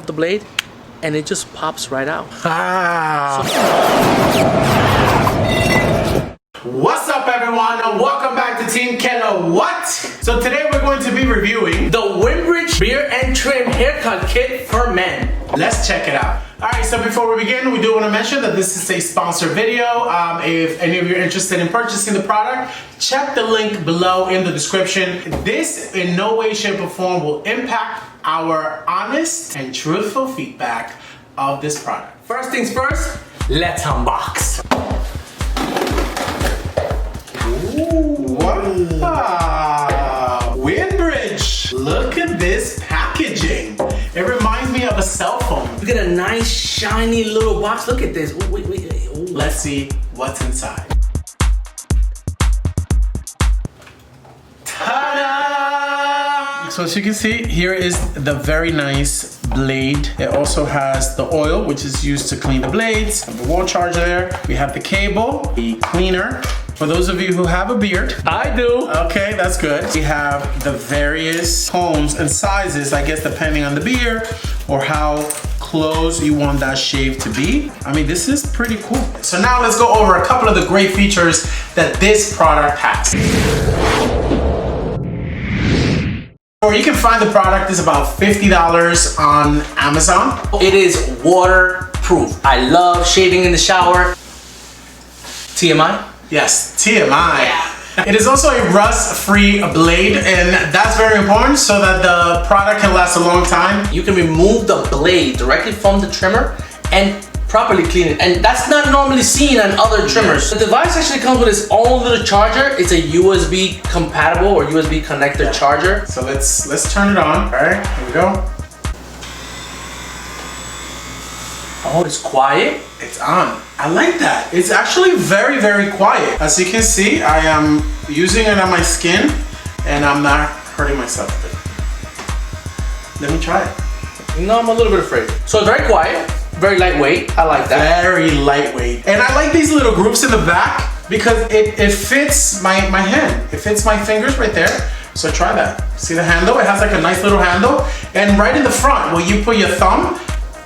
off the blade and it just pops right out. What's up everyone, and welcome back to Team Kelo What? So today we're going to be reviewing the Winbridge Beard and Trim Haircut Kit for Men. Let's check it out. Alright, so before we begin, we do want to mention that this is a sponsored video. If any of you are interested in purchasing the product, check the link below in the description. This in no way, shape, or form will impact our honest and truthful feedback of this product. First things first, let's unbox. Wow! Winbridge! Look at this packaging. It reminds me of a cell phone. Look at a nice shiny little box. Look at this. Ooh, wait. Ooh. Let's see what's inside. Ta-da! So as you can see, here is the very nice blade. It also has the oil, which is used to clean the blades. The wall charger there. We have the cable, the cleaner. For those of you who have a beard. I do. Okay, that's good. We have the various combs and sizes, I guess depending on the beard or how close you want that shave to be. I mean, this is pretty cool. So now let's go over a couple of the great features that this product has. Or you can find the product is about $50 on Amazon. It is waterproof. I love shaving in the shower. TMI? Yes, TMI. Yeah. It is also a rust-free blade, and that's very important so that the product can last a long time. You can remove the blade directly from the trimmer and properly clean it. And that's not normally seen on other trimmers. The device actually comes with its own little charger. It's a USB compatible or USB connector charger. So let's turn it on. All right, here we go. Oh, it's quiet. It's on. I like that. It's actually very, very quiet. As you can see, I am using it on my skin and I'm not hurting myself with it. Let me try it. No, I'm a little bit afraid. So it's very quiet, very lightweight. I like that. Very lightweight. And I like these little groups in the back because it fits my hand. It fits my fingers right there. So try that. See the handle? It has like a nice little handle. And right in the front, where you put your thumb,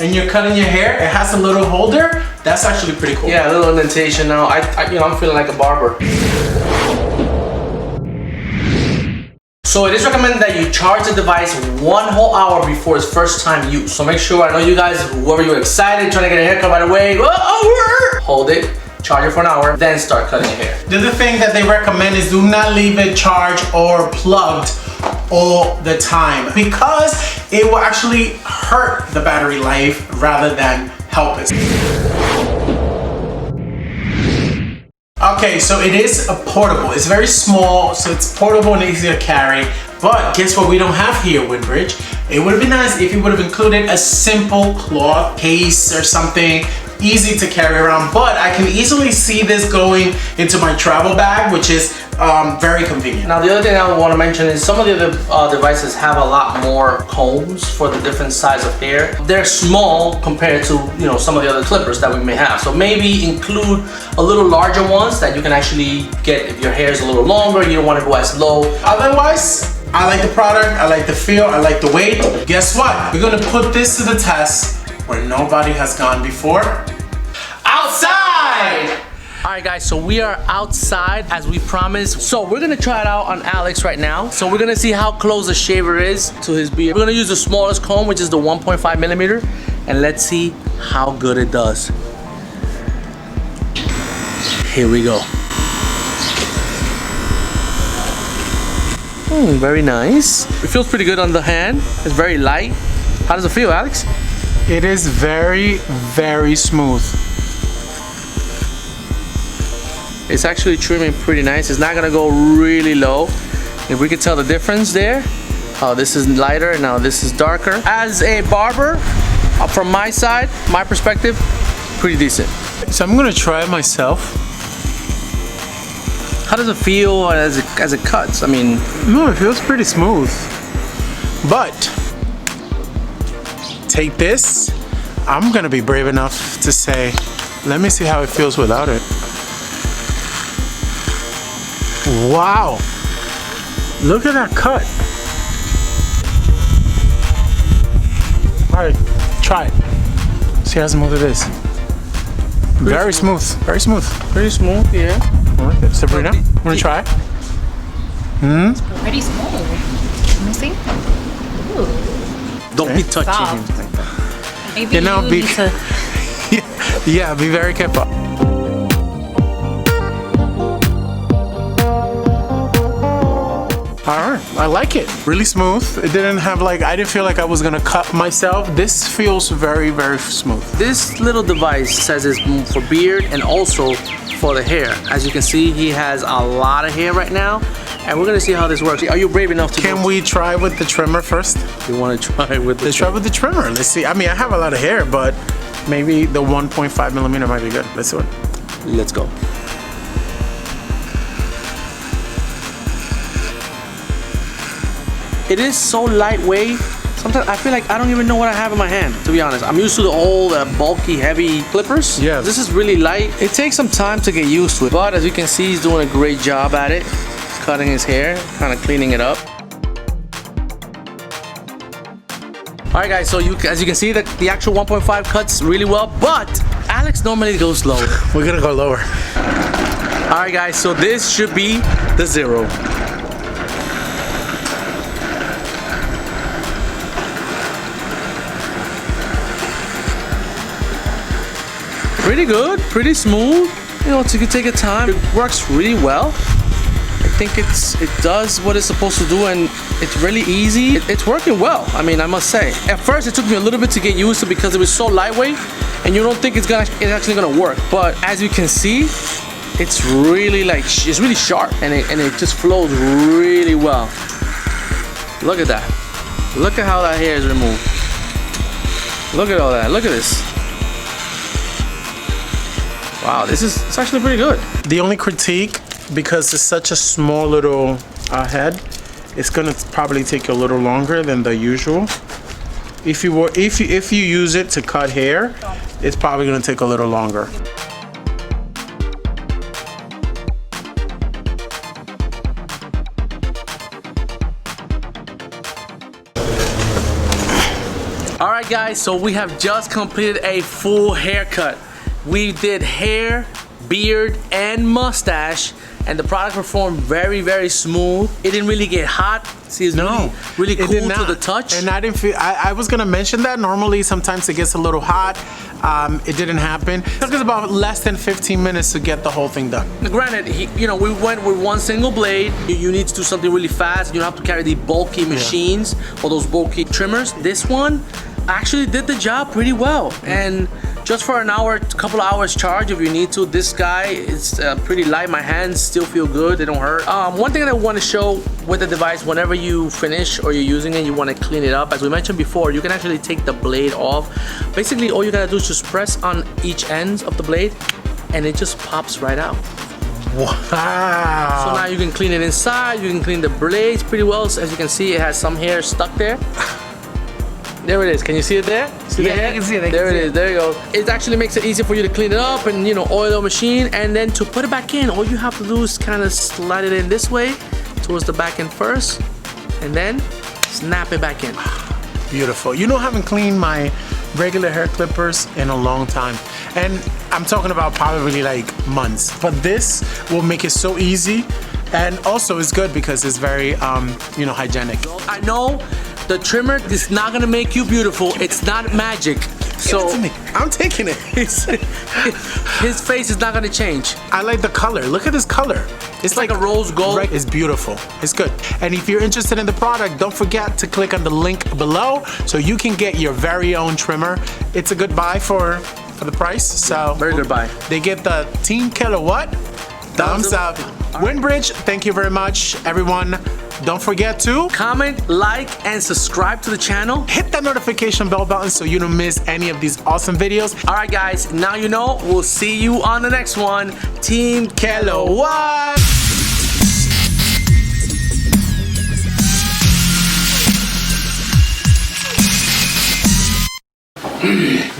and you're cutting your hair, it has a little holder. That's actually pretty cool. Yeah, a little indentation now. I'm feeling like a barber. So it is recommended that you charge the device 1 whole hour before its first time use. So make sure, I know you guys, whoever you're excited, trying to get a haircut right away, hold it, charge it for an hour, then start cutting your hair. The other thing that they recommend is do not leave it charged or plugged all the time because it will actually hurt the battery life rather than help it. Okay, so it is a portable. It's very small, so it's portable and easy to carry. But guess what we don't have here, Winbridge? It would have been nice if you would have included a simple cloth case or something easy to carry around, but I can easily see this going into my travel bag, which is very convenient. Now the other thing I want to mention is some of the other devices have a lot more combs for the different size of hair. They're small compared to some of the other clippers that we may have. So maybe include a little larger ones that you can actually get if your hair is a little longer, you don't want to go as low. Otherwise, I like the product, I like the feel, I like the weight. Guess what? We're gonna put this to the test where nobody has gone before. Outside! Alright guys, so we are outside as we promised. So we're gonna try it out on Alex right now. So we're gonna see how close the shaver is to his beard. We're gonna use the smallest comb, which is the 1.5 millimeter, and let's see how good it does. Here we go. Very nice. It feels pretty good on the hand. It's very light. How does it feel, Alex? It is very, very smooth. It's actually trimming pretty nice. It's not gonna go really low. If we could tell the difference there. Oh, this is lighter, now this is darker. As a barber, from my side, my perspective, pretty decent. So I'm gonna try it myself. How does it feel as it cuts? I mean, no, it feels pretty smooth. But take this. I'm gonna be brave enough to say, let me see how it feels without it. Wow. Look at that cut. All right. Try it. See how smooth it is. Very smooth. Very smooth. Pretty smooth, yeah. I like it. Sabrina, wanna try it? Pretty smooth. Let me see. Ooh. Don't be touching him Soft. like that. Maybe You know, you be- need to. Yeah, be very careful. Alright, I like it. Really smooth. It didn't have like, I didn't feel like I was gonna cut myself. This feels very, very smooth. This little device says it's for beard and also for the hair. As you can see, he has a lot of hair right now, and we're gonna see how this works. Are you brave enough to? Can we try with the trimmer first? You want to try with the? Let's try with the trimmer. Let's see. I mean, I have a lot of hair, but maybe the 1.5 millimeter might be good. Let's do it. Let's go. It is so lightweight. Sometimes I feel like I don't even know what I have in my hand, to be honest. I'm used to the old bulky, heavy clippers. Yes. This is really light. It takes some time to get used to it. But as you can see, he's doing a great job at it. Cutting his hair, kind of cleaning it up. All right, guys, so as you can see, the actual 1.5 cuts really well, but Alex normally goes low. We're gonna go lower. All right, guys, so this should be the 0. Pretty good, pretty smooth. You know, you can take your time. It works really well. I think it does what it's supposed to do, and it's really easy. It's working well. I mean, I must say. At first, it took me a little bit to get used to because it was so lightweight, and you don't think it's actually gonna work. But as you can see, it's really it's really sharp, and it just flows really well. Look at that. Look at how that hair is removed. Look at all that. Look at this. Wow, it's actually pretty good. The only critique, because it's such a small little head, it's gonna probably take you a little longer than the usual. If you use it to cut hair, it's probably gonna take a little longer. All right, guys, so we have just completed a full haircut. We did hair, beard, and mustache, and the product performed very, very smooth. It didn't really get hot. See, it's really It did cool to not. the touch. And I didn't feel. I was gonna mention that. Normally, sometimes it gets a little hot. It didn't happen. It took us about less than 15 minutes to get the whole thing done. Granted, we went with one single blade. You need to do something really fast. You don't have to carry the bulky machines or those bulky trimmers. This one actually did the job pretty well, and just for an hour, couple of hours charge if you need to. This guy is pretty light. My hands still feel good, they don't hurt. One thing that I want to show with the device, whenever you finish or you're using it, you want to clean it up. As we mentioned before, you can actually take the blade off. Basically, all you gotta do is just press on each ends of the blade and it just pops right out. Wow. So now you can clean it inside, you can clean the blades pretty well. So as you can see, it has some hair stuck there. There it is. Can you see it there? See the hair? I can see it. There it is. There you go. It actually makes it easier for you to clean it up and, oil the machine. And then to put it back in, all you have to do is kind of slide it in this way towards the back end first, and then snap it back in. Beautiful. I haven't cleaned my regular hair clippers in a long time. And I'm talking about probably like months. But this will make it so easy. And also it's good because it's very, hygienic. I know the trimmer is not gonna make you beautiful. It's not magic. So Give it to me. I'm taking it. his face is not gonna change. I like the color. Look at this color. It's like a rose gold. Right, it's beautiful. It's good. And if you're interested in the product, don't forget to click on the link below so you can get your very own trimmer. It's a good buy for the price. So Very good buy. They get the Team Kilowatt thumbs up. Winbridge, thank you very much, everyone. Don't forget to Comment, like, and subscribe to the channel. hit that notification bell button so you don't miss any of these awesome videos. All right, guys, now you know. We'll see you on the next one. Team Kilowatt.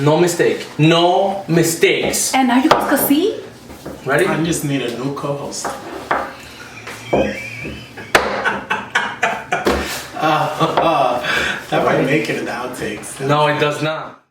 No mistake. No mistakes. And now you guys can see. Ready? I just need a new co-host. That might make it in the outtakes. No, it does not.